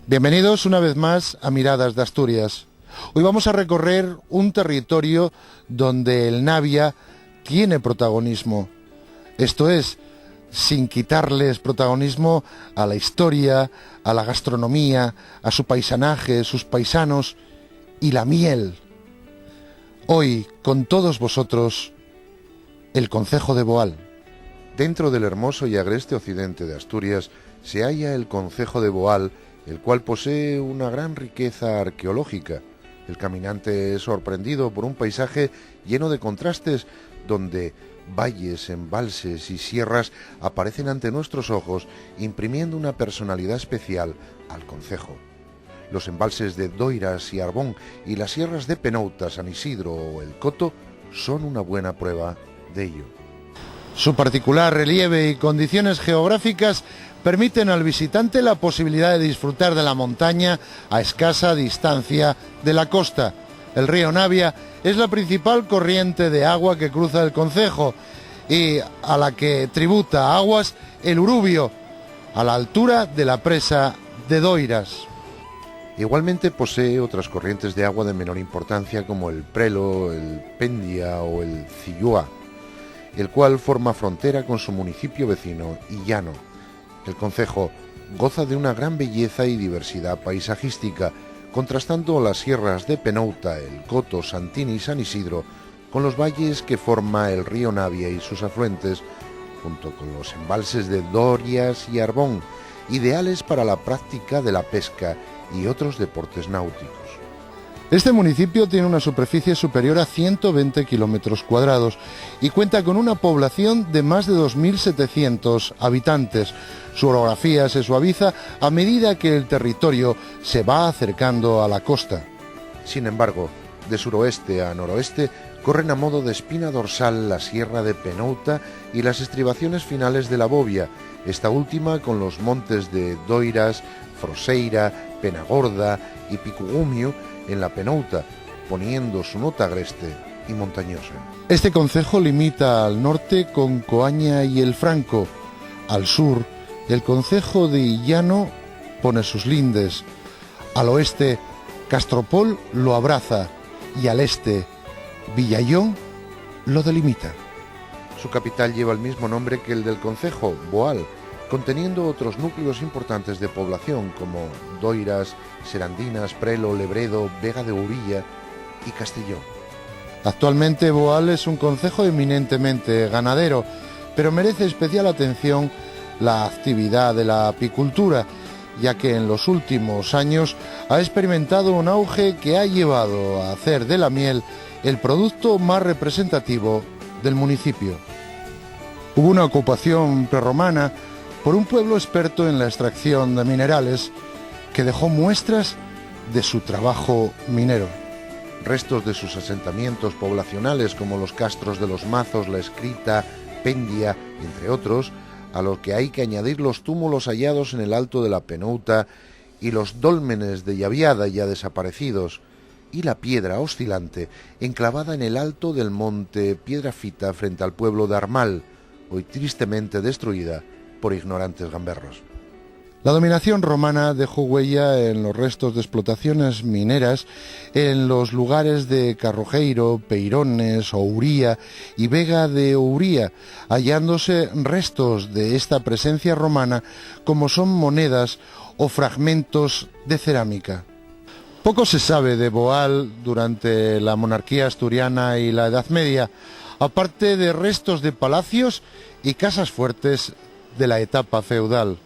Bienvenidos una vez más a Miradas de Asturias. Hoy vamos a recorrer un territorio donde el Navia tiene protagonismo. Esto es, sin quitarles protagonismo a la historia, a la gastronomía, a su paisanaje, sus paisanos y la miel. Hoy, con todos vosotros, el concejo de Boal. Dentro del hermoso y agreste occidente de Asturias se halla el concejo de Boal, el cual posee una gran riqueza arqueológica. El caminante es sorprendido por un paisaje lleno de contrastes, donde valles, embalses y sierras aparecen ante nuestros ojos, imprimiendo una personalidad especial al concejo. Los embalses de Doiras y Arbón y las sierras de Penouta, San Isidro o El Coto son una buena prueba de ello. Su particular relieve y condiciones geográficas permiten al visitante la posibilidad de disfrutar de la montaña a escasa distancia de la costa. El río Navia es la principal corriente de agua que cruza el concejo y a la que tributa aguas el Urubio, a la altura de la presa de Doiras. Igualmente posee otras corrientes de agua de menor importancia como el Prelo, el Pendia o el Cillúa, el cual forma frontera con su municipio vecino, Illano. El concejo goza de una gran belleza y diversidad paisajística, contrastando las sierras de Penouta, El Coto, Santini y San Isidro con los valles que forma el río Navia y sus afluentes, junto con los embalses de Dorias y Arbón, ideales para la práctica de la pesca y otros deportes náuticos. Este municipio tiene una superficie superior a 120 kilómetros cuadrados y cuenta con una población de más de 2.700 habitantes. Su orografía se suaviza a medida que el territorio se va acercando a la costa. Sin embargo, de suroeste a noroeste corren a modo de espina dorsal la sierra de Penouta y las estribaciones finales de la Bobia, esta última con los montes de Doiras, Froseira, Penagorda y Picugumio en la Penouta, poniendo su nota agreste y montañosa. Este concejo limita al norte con Coaña y El Franco. Al sur, el concejo de Illano pone sus lindes. Al oeste, Castropol lo abraza y al este, Villallón lo delimita. Su capital lleva el mismo nombre que el del concejo, Boal, conteniendo otros núcleos importantes de población como Doiras, Serandinas, Prelo, Lebredo, Vega de Urilla y Castellón. Actualmente Boal es un concejo eminentemente ganadero, pero merece especial atención la actividad de la apicultura, ya que en los últimos años ha experimentado un auge que ha llevado a hacer de la miel el producto más representativo del municipio. Hubo una ocupación prerromana por un pueblo experto en la extracción de minerales que dejó muestras de su trabajo minero. Restos de sus asentamientos poblacionales como los castros de los Mazos, La Escrita, Pendia, entre otros, a los que hay que añadir los túmulos hallados en el alto de la Penouta y los dólmenes de Llaviada ya desaparecidos, y la piedra oscilante enclavada en el alto del monte Piedrafita frente al pueblo de Armal, hoy tristemente destruida por ignorantes gamberros. La dominación romana dejó huella en los restos de explotaciones mineras en los lugares de Carrojeiro, Peirones, Ouría y Vega de Ouría, hallándose restos de esta presencia romana como son monedas o fragmentos de cerámica. Poco se sabe de Boal durante la monarquía asturiana y la Edad Media, aparte de restos de palacios y casas fuertes de la etapa feudal.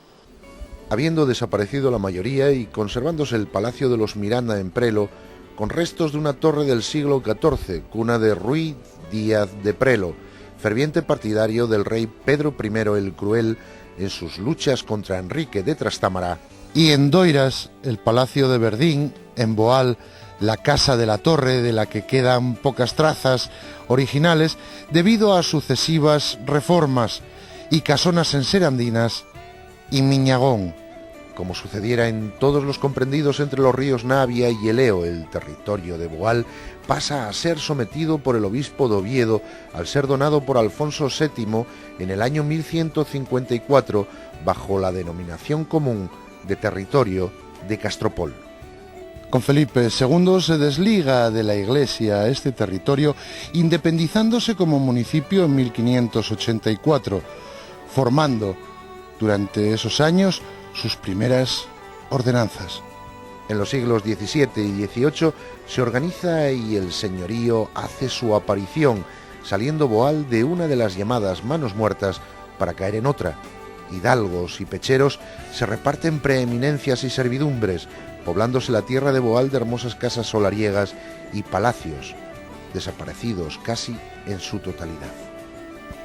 Habiendo desaparecido la mayoría y conservándose el Palacio de los Miranda en Prelo, con restos de una torre del siglo XIV, cuna de Ruy Díaz de Prelo, ferviente partidario del rey Pedro I el Cruel en sus luchas contra Enrique de Trastámara. Y en Doiras, el Palacio de Verdín, en Boal, la Casa de la Torre, de la que quedan pocas trazas originales debido a sucesivas reformas, y casonas en Serandinas y Miñagón. Como sucediera en todos los comprendidos entre los ríos Navia y Eleo, el territorio de Boal pasa a ser sometido por el obispo de Oviedo al ser donado por Alfonso VII en el año 1154 bajo la denominación común de territorio de Castropol. Con Felipe II se desliga de la Iglesia este territorio, independizándose como municipio en 1584, formando durante esos años sus primeras ordenanzas. En los siglos XVII y XVIII se organiza y el señorío hace su aparición, saliendo Boal de una de las llamadas manos muertas para caer en otra. Hidalgos y pecheros se reparten preeminencias y servidumbres, poblándose la tierra de Boal de hermosas casas solariegas y palacios, desaparecidos casi en su totalidad.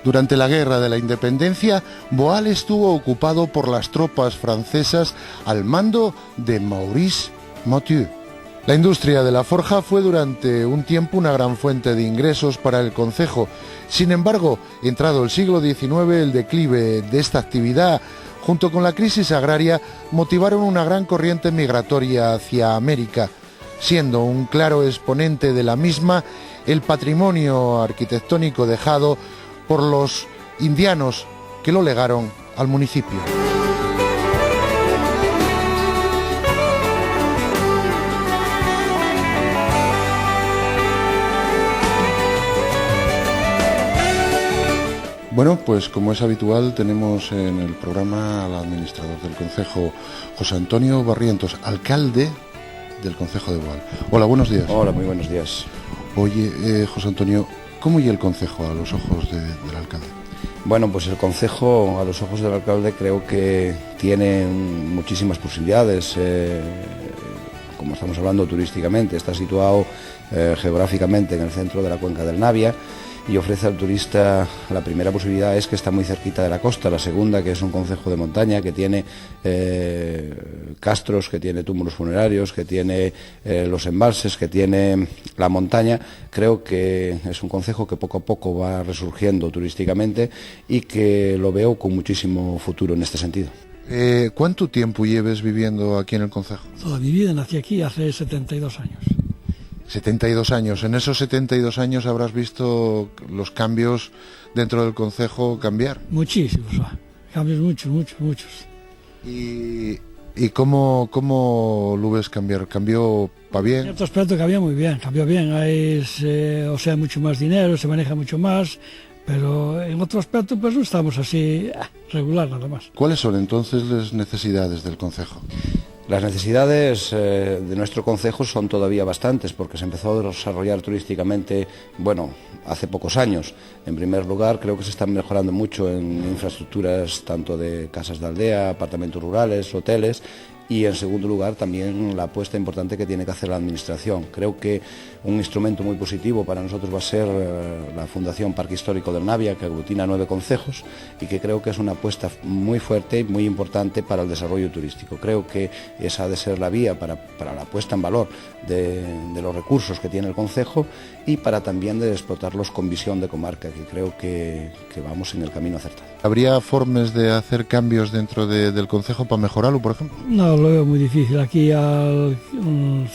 Durante la Guerra de la Independencia, Boal estuvo ocupado por las tropas francesas al mando de Maurice Mottieu. La industria de la forja fue durante un tiempo una gran fuente de ingresos para el concejo. Sin embargo, entrado el siglo XIX, el declive de esta actividad, junto con la crisis agraria, motivaron una gran corriente migratoria hacia América, siendo un claro exponente de la misma el patrimonio arquitectónico dejado por los indianos que lo legaron al municipio. Bueno, pues como es habitual, tenemos en el programa al administrador del concejo, José Antonio Barrientos, alcalde del concejo de Boal. Hola, buenos días. Hola, muy buenos días. Oye, José Antonio, ¿cómo y el concejo a los ojos del alcalde? Bueno, pues el concejo a los ojos del alcalde creo que tiene muchísimas posibilidades. Como estamos hablando turísticamente, está situado geográficamente en el centro de la cuenca del Navia y ofrece al turista, la primera posibilidad es que está muy cerquita de la costa, la segunda que es un concejo de montaña que tiene castros, que tiene túmulos funerarios, que tiene los embalses, que tiene la montaña. Creo que es un concejo que poco a poco va resurgiendo turísticamente y que lo veo con muchísimo futuro en este sentido. ¿Cuánto tiempo lleves viviendo aquí en el concejo? Toda mi vida, nací aquí hace 72 años. 72 años. En esos 72 años habrás visto los cambios dentro del concejo cambiar. Muchísimos, cambios muchos. ¿Y cómo lo ves cambiar? ¿Cambió para bien? En cierto aspecto cambió bien. Hay, mucho más dinero, se maneja mucho más, pero en otro aspecto pues no estamos así regular nada más. ¿Cuáles son entonces las necesidades del concejo? Las necesidades de nuestro concejo son todavía bastantes porque se empezó a desarrollar turísticamente, hace pocos años. En primer lugar, creo que se están mejorando mucho en infraestructuras tanto de casas de aldea, apartamentos rurales, hoteles. Y en segundo lugar también la apuesta importante que tiene que hacer la administración. Creo que un instrumento muy positivo para nosotros va a ser la Fundación Parque Histórico del Navia, que aglutina 9 concejos y que creo que es una apuesta muy fuerte y muy importante para el desarrollo turístico. Creo que esa ha de ser la vía para la puesta en valor de los recursos que tiene el concejo y para también de explotarlos con visión de comarca, que creo que vamos en el camino acertado. ¿Habría formas de hacer cambios dentro del concejo para mejorarlo, por ejemplo? No, lo veo muy difícil. Aquí al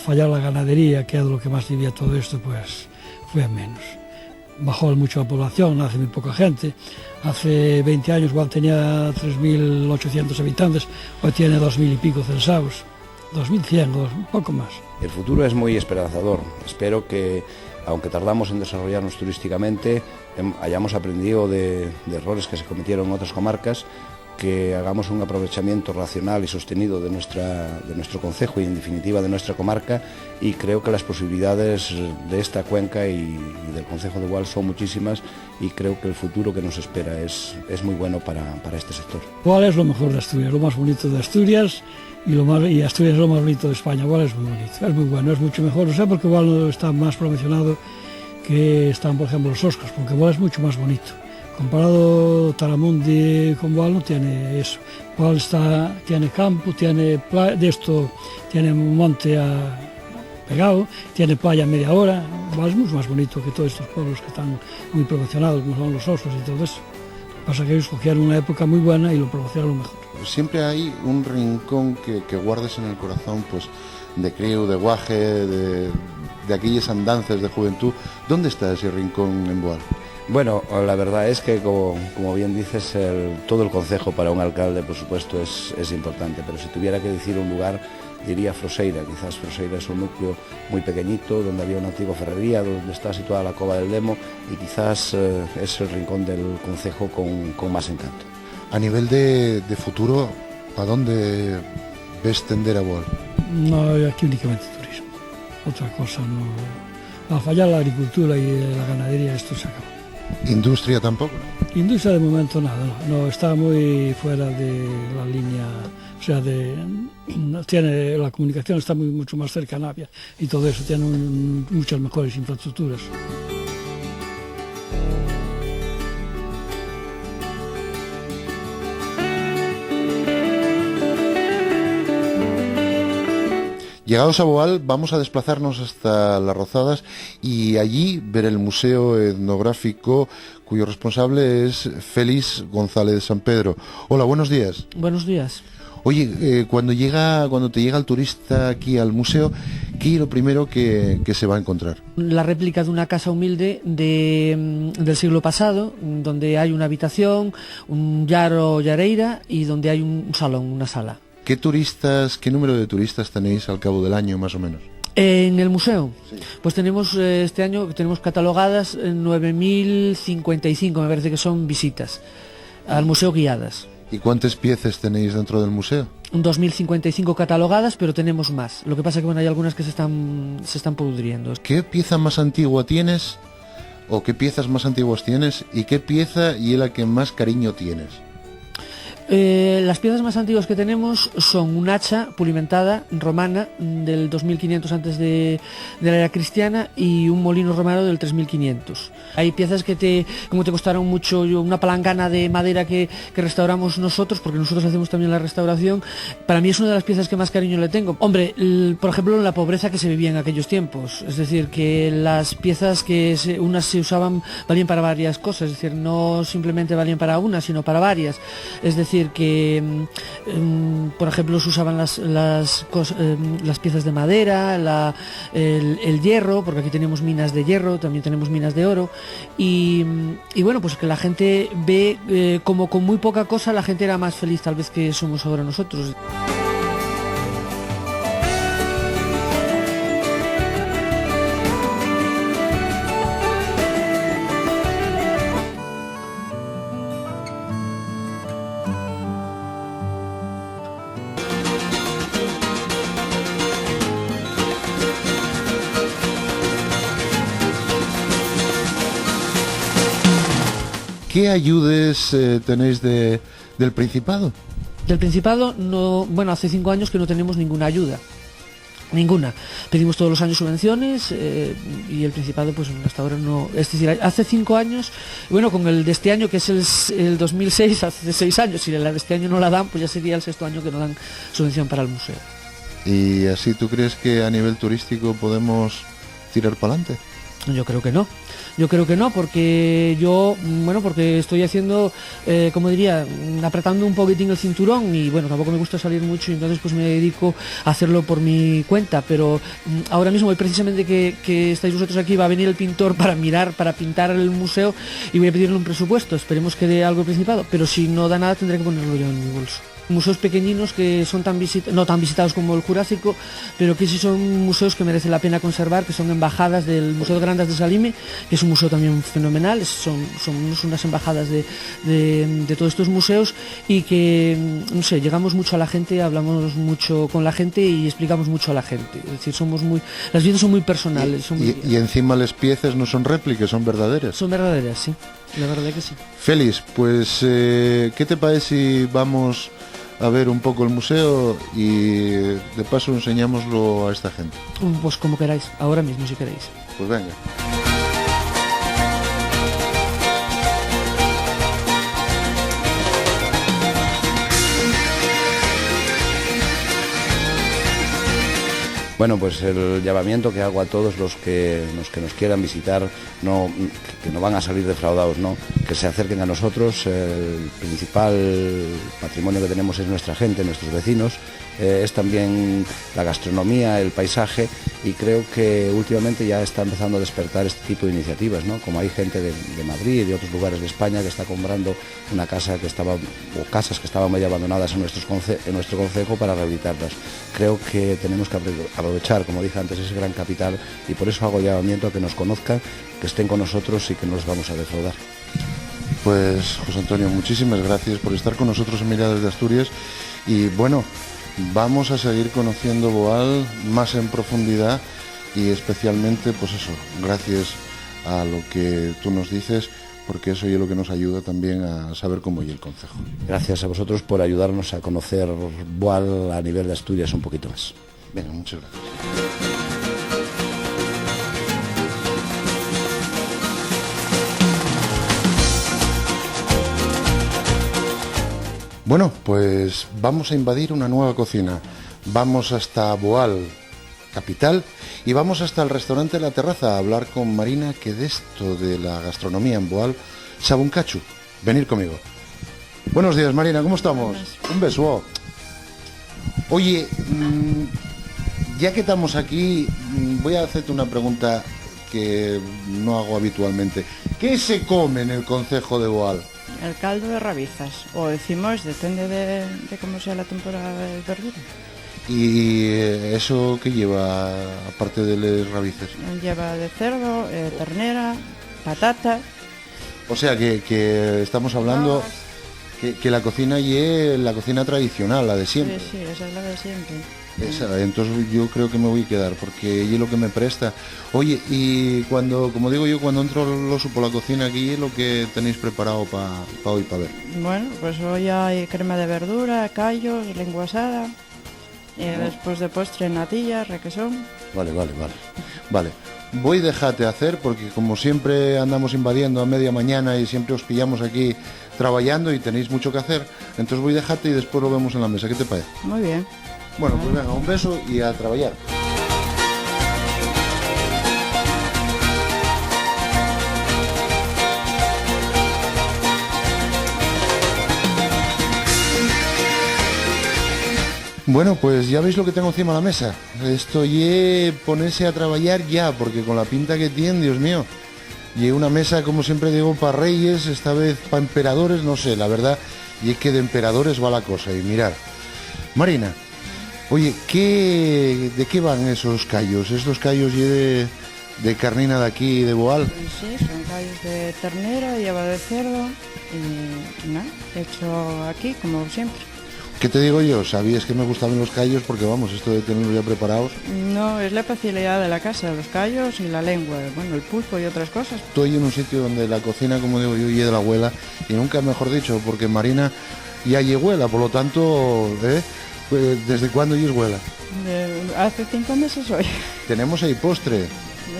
fallar la ganadería, que es lo que más vivía todo esto, pues fue menos. Bajó mucho la población, hace muy poca gente. Hace 20 años igual tenía 3.800 habitantes, hoy tiene 2.000 y pico censados. 2.100, un poco más. El futuro es muy esperanzador. Espero que, aunque tardamos en desarrollarnos turísticamente, hayamos aprendido de errores que se cometieron en otras comarcas, que hagamos un aprovechamiento racional y sostenido de nuestro concejo y en definitiva de nuestra comarca, y creo que las posibilidades de esta cuenca y del concejo de Boal son muchísimas y creo que el futuro que nos espera es muy bueno para este sector. Boal es lo mejor de Asturias, lo más bonito de Asturias y Asturias es lo más bonito de España. Boal es muy bonito, es muy bueno, es mucho mejor, porque Boal está más promocionado que están, por ejemplo, los Oscars, porque Boal es mucho más bonito. Comparado Taramundi con Boal no tiene eso. Boal tiene campo, tiene tiene un monte pegado, tiene playa a media hora. Boal es mucho más bonito que todos estos pueblos que están muy promocionados, como son los Osos y todo eso. Lo que pasa es que ellos cogieron una época muy buena y lo promocionaron mejor. Siempre hay un rincón que guardes en el corazón, pues de crío, de guaje, de aquellas andanzas de juventud. ¿Dónde está ese rincón en Boal? Bueno, la verdad es que, como bien dices, todo el concejo para un alcalde, por supuesto, es importante, pero si tuviera que decir un lugar, diría Froseira. Quizás Froseira es un núcleo muy pequeñito, donde había una antigua ferrería, donde está situada la Cova del Demo, y quizás es el rincón del concejo con más encanto. A nivel de futuro, ¿a dónde ves tender a Boal? No, aquí únicamente turismo. Otra cosa no. A fallar la agricultura y la ganadería, esto se acabó. ¿Industria tampoco? Industria de momento nada, no, está muy fuera de la línea, o sea, tiene la comunicación está mucho más cerca a Navia y todo eso, tiene muchas mejores infraestructuras. Llegados a Boal, vamos a desplazarnos hasta Las Rozadas y allí ver el Museo Etnográfico, cuyo responsable es Félix González de San Pedro. Hola, buenos días. Buenos días. Oye, cuando te llega el turista aquí al museo, ¿qué es lo primero que se va a encontrar? La réplica de una casa humilde del siglo pasado, donde hay una habitación, un llaro, llareira, y donde hay un salón, una sala. ¿Qué número de turistas tenéis al cabo del año, más o menos? En el museo, sí. Pues tenemos este año catalogadas 9.055, me parece que son visitas al museo guiadas. ¿Y cuántas piezas tenéis dentro del museo? 2.055 catalogadas, pero tenemos más. Lo que pasa es que hay algunas que se están pudriendo. ¿Qué pieza más antigua tienes? ¿O qué piezas más antiguas tienes? ¿Y qué pieza y la que más cariño tienes? Las piezas más antiguas que tenemos son un hacha pulimentada romana del 2500 antes de la era cristiana y un molino romano del 3500. Hay piezas que te costaron mucho, una palangana de madera que restauramos nosotros, porque nosotros hacemos también la restauración. Para mí es una de las piezas que más cariño le tengo. Hombre, por ejemplo, la pobreza que se vivía en aquellos tiempos, es decir, que las piezas unas se usaban valían para varias cosas, es decir, no simplemente valían para una, sino para varias. Es decir, que por ejemplo se usaban las piezas de madera, el hierro, porque aquí tenemos minas de hierro, también tenemos minas de oro, y bueno, pues que la gente ve como con muy poca cosa la gente era más feliz tal vez que somos ahora nosotros. ¿Qué ayudes tenéis del Principado? Del Principado, no, bueno, hace 5 años que no tenemos ninguna ayuda. Ninguna. Pedimos todos los años subvenciones y el Principado pues hasta ahora no. Es decir, hace 5 años, bueno, con el de este año que es el 2006, hace 6 años, si la de este año no la dan, pues ya sería el 6º año que no dan subvención para el museo. ¿Y así tú crees que a nivel turístico podemos tirar para adelante? Yo creo que no. Porque porque estoy haciendo, como diría, apretando un poquitín el cinturón y bueno, tampoco me gusta salir mucho y entonces pues me dedico a hacerlo por mi cuenta, pero ahora mismo, hoy precisamente que estáis vosotros aquí, va a venir el pintor para pintar el museo y voy a pedirle un presupuesto, esperemos que dé algo el Principado, pero si no da nada tendré que ponerlo yo en mi bolso. Museos pequeñinos que son no tan visitados como el Jurásico, pero que sí son museos que merece la pena conservar, que son embajadas del Museo de Grandas de Salime, que es un museo también fenomenal, son unas embajadas de todos estos museos y que, no sé, llegamos mucho a la gente, hablamos mucho con la gente y explicamos mucho a la gente, es decir, las piezas son muy personales. Y encima las piezas no son réplicas, son verdaderas. Son verdaderas, sí, la verdad que sí. Félix, pues, ¿qué te parece si vamos a ver un poco el museo y de paso enseñámoslo a esta gente? Pues como queráis, ahora mismo si queréis. Pues venga. Bueno, pues el llamamiento que hago a todos los que nos quieran visitar, que no van a salir defraudados, ¿no? Que se acerquen a nosotros. El principal patrimonio que tenemos es nuestra gente, nuestros vecinos, es también la gastronomía, el paisaje, y creo que últimamente ya está empezando a despertar este tipo de iniciativas, ¿no? Como hay gente de Madrid y de otros lugares de España que está comprando una casa que estaba, o casas que estaban medio abandonadas en nuestro concejo para rehabilitarlas. Creo que tenemos que aprovechar, como dije antes, ese gran capital, y por eso hago llamamiento a que nos conozcan, que estén con nosotros y que no los vamos a defraudar. Pues José Antonio, muchísimas gracias por estar con nosotros en Miradas de Asturias, y bueno, vamos a seguir conociendo Boal más en profundidad, y especialmente, pues eso, gracias a lo que tú nos dices, porque eso es lo que nos ayuda también a saber cómo es el concejo. Gracias a vosotros por ayudarnos a conocer Boal a nivel de Asturias un poquito más. Venga, muchas gracias. Bueno, pues vamos a invadir una nueva cocina. Vamos hasta Boal, capital, y vamos hasta el restaurante La Terraza a hablar con Marina, que de esto de la gastronomía en Boal sabe un cacho. Venir conmigo. Buenos días, Marina, ¿cómo estamos? Un beso. Oye, ya que estamos aquí, voy a hacerte una pregunta que no hago habitualmente. ¿Qué se come en el concejo de Boal? El caldo de rabizas, o decimos, depende de cómo sea la temporada de verdura. ¿Y eso qué lleva, aparte de las rabices? Lleva de cerdo, ternera, patata. O sea que estamos hablando que la cocina es la cocina tradicional, la de siempre. Sí, esa es la de siempre. Esa, entonces yo creo que me voy a quedar, porque es lo que me presta. Oye, y cuando, como digo yo, cuando entro lo supo la cocina aquí, es lo que tenéis preparado para hoy, para ver. Bueno, pues hoy hay crema de verdura, callos, lengua asada, y después de postre natillas, requesón. Vale. Voy a dejarte hacer, porque como siempre andamos invadiendo a media mañana y siempre os pillamos aquí trabajando y tenéis mucho que hacer, entonces voy a dejarte y después lo vemos en la mesa. ¿Qué te parece? Muy bien. Bueno, pues venga, un beso y a trabajar. Bueno, pues ya veis lo que tengo encima de la mesa. Esto es ponerse a trabajar ya, porque con la pinta que tiene, Dios mío. Y una mesa, como siempre digo, para reyes, esta vez para emperadores, no sé, la verdad, y es que de emperadores va la cosa. Y mirar, Marina, oye, ¿de qué van esos callos? ¿Estos callos de carnina de aquí, de Boal? Sí, son callos de ternera, lleva de cerdo y nada, hecho aquí como siempre. ¿Qué te digo yo? Sabías que me gustaban los callos porque, vamos, esto de tenerlos ya preparados... No, es la facilidad de la casa, los callos y la lengua, bueno, el pulpo y otras cosas. Estoy en un sitio donde la cocina, como digo yo, y de la abuela, y nunca mejor dicho, porque Marina ya es abuela, por lo tanto, pues, ¿desde cuándo ya es abuela? Hace 5 meses hoy. Tenemos ahí postre.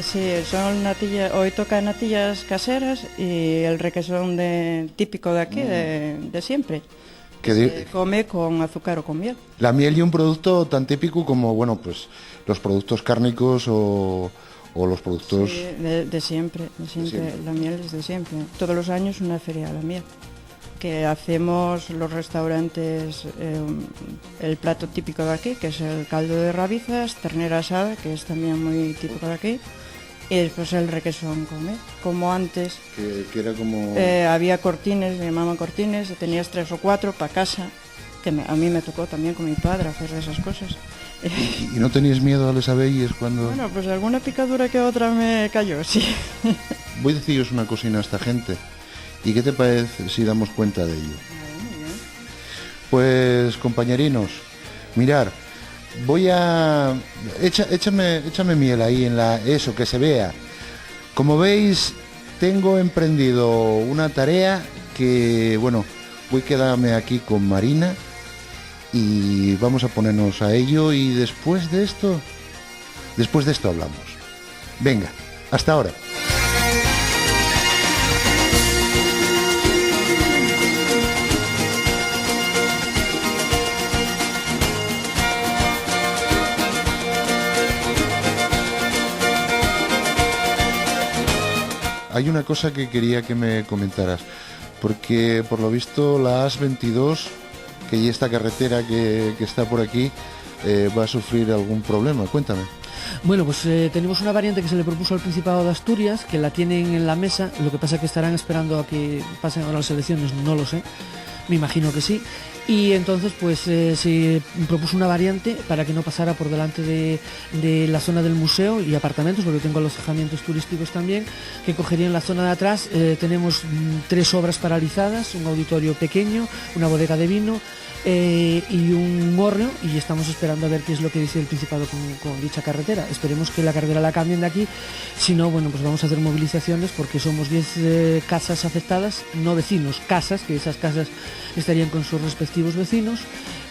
Sí, son natillas, hoy toca natillas caseras y el requesón típico de aquí, de siempre. Se come con azúcar o con miel. La miel y un producto tan típico como, bueno, pues los productos cárnicos o los productos... Sí, de siempre. La miel es de siempre. Todos los años una feria de la miel. Que hacemos los restaurantes, el plato típico de aquí, que es el caldo de rabizas, ternera asada, que es también muy típico de aquí, y después el requesón como antes. Que era como... había cortines, me llamaban cortines, tenías 3 o 4 para casa, que a mí me tocó también con mi padre hacer esas cosas. ¿Y no tenías miedo a las abellas cuando...? Bueno, pues alguna picadura que otra me cayó, sí. Voy a deciros una cocina a esta gente. ¿Y qué te parece si damos cuenta de ello? Muy bien. Pues, compañerinos, mirar, voy a... Échame miel ahí en eso, que se vea. Como veis, tengo emprendido una tarea que, bueno, voy a quedarme aquí con Marina y vamos a ponernos a ello, y después de esto hablamos. Venga, hasta ahora. Hay una cosa que quería que me comentaras, porque por lo visto la AS 22, que esta carretera que está por aquí va a sufrir algún problema. Cuéntame. Bueno, pues tenemos una variante que se le propuso al Principado de Asturias, que la tienen en la mesa, lo que pasa es que estarán esperando a que pasen ahora las elecciones, no lo sé, me imagino que sí. Y entonces pues se propuso una variante para que no pasara por delante de la zona del museo y apartamentos, porque tengo alojamientos turísticos también, que cogerían la zona de atrás. Tenemos 3 obras paralizadas, un auditorio pequeño, una bodega de vino y un hórreo, y estamos esperando a ver qué es lo que dice el Principado con dicha carretera. Esperemos que la carretera la cambien de aquí, si no, bueno, pues vamos a hacer movilizaciones, porque somos 10 casas afectadas, no vecinos, casas, que esas casas estarían con sus respectivos vecinos,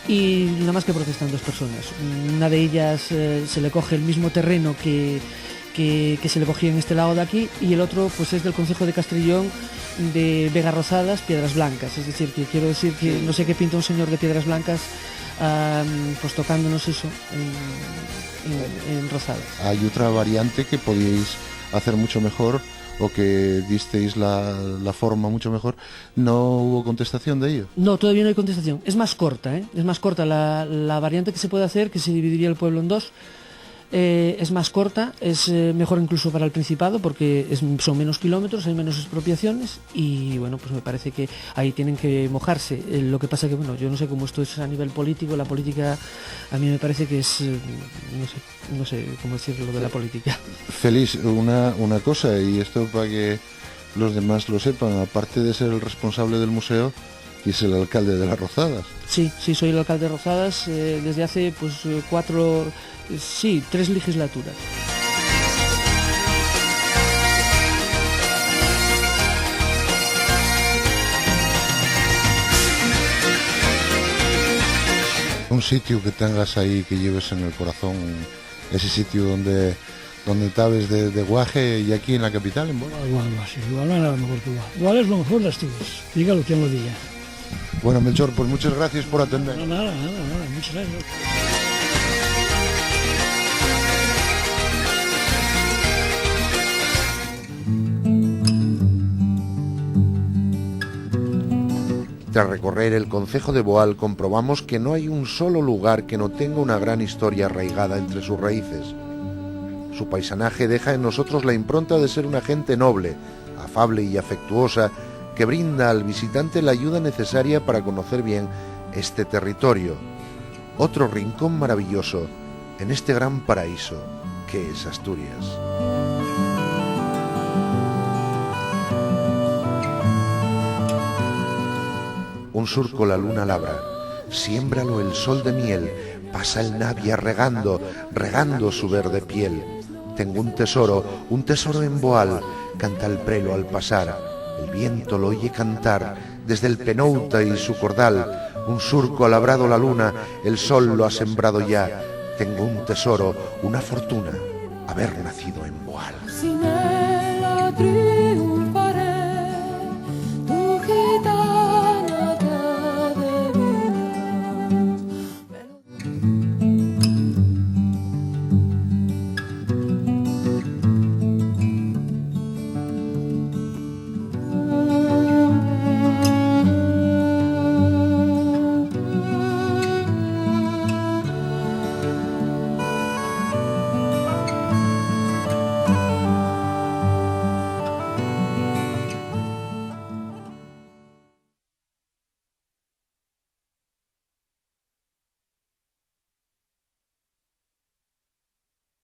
y nada más que protestan 2 personas. Una de ellas se le coge el mismo terreno que se le cogía en este lado de aquí, y el otro pues es del concejo de Castrillón, de Vega Rozadas, Piedras Blancas. Es decir, que quiero decir que no sé qué pinta un señor de Piedras Blancas pues tocándonos eso en Rozadas. Hay otra variante que podíais hacer mucho mejor, o que disteis la forma mucho mejor. ¿No hubo contestación de ello? No, todavía no hay contestación. Es más corta, es más corta la variante que se puede hacer, que se dividiría el pueblo en 2. Es más corta, es mejor incluso para el Principado, porque son menos kilómetros, hay menos expropiaciones, y bueno, pues me parece que ahí tienen que mojarse. Lo que pasa que, bueno, yo no sé cómo esto es a nivel político. La política a mí me parece que es, no sé cómo decirlo de la política. Félix, una cosa, y esto para que los demás lo sepan, aparte de ser el responsable del museo, y es el alcalde de Las Rozadas. Sí, soy el alcalde de Rozadas desde hace pues 3 legislaturas. Un sitio que tengas ahí, que lleves en el corazón, ese sitio donde estabas de guaje, y aquí en la capital, en Boal. Igual no hay nada mejor que igual. Igual es lo mejor de Asturias, dígalo quien lo diga. Bueno, Melchor, pues muchas gracias por atender. Nada, muchas gracias. Tras recorrer el concejo de Boal, comprobamos que no hay un solo lugar que no tenga una gran historia arraigada entre sus raíces. Su paisanaje deja en nosotros la impronta de ser una gente noble, afable y afectuosa, que brinda al visitante la ayuda necesaria para conocer bien este territorio, otro rincón maravilloso en este gran paraíso que es Asturias. Un surco la luna labra, siémbralo el sol de miel, pasa el navia regando su verde piel. Tengo un tesoro en Boal, canta el prelo al pasar, el viento lo oye cantar desde el Penouta y su cordal. Un surco ha labrado la luna, el sol lo ha sembrado ya. Tengo un tesoro, una fortuna, haber nacido en Boal.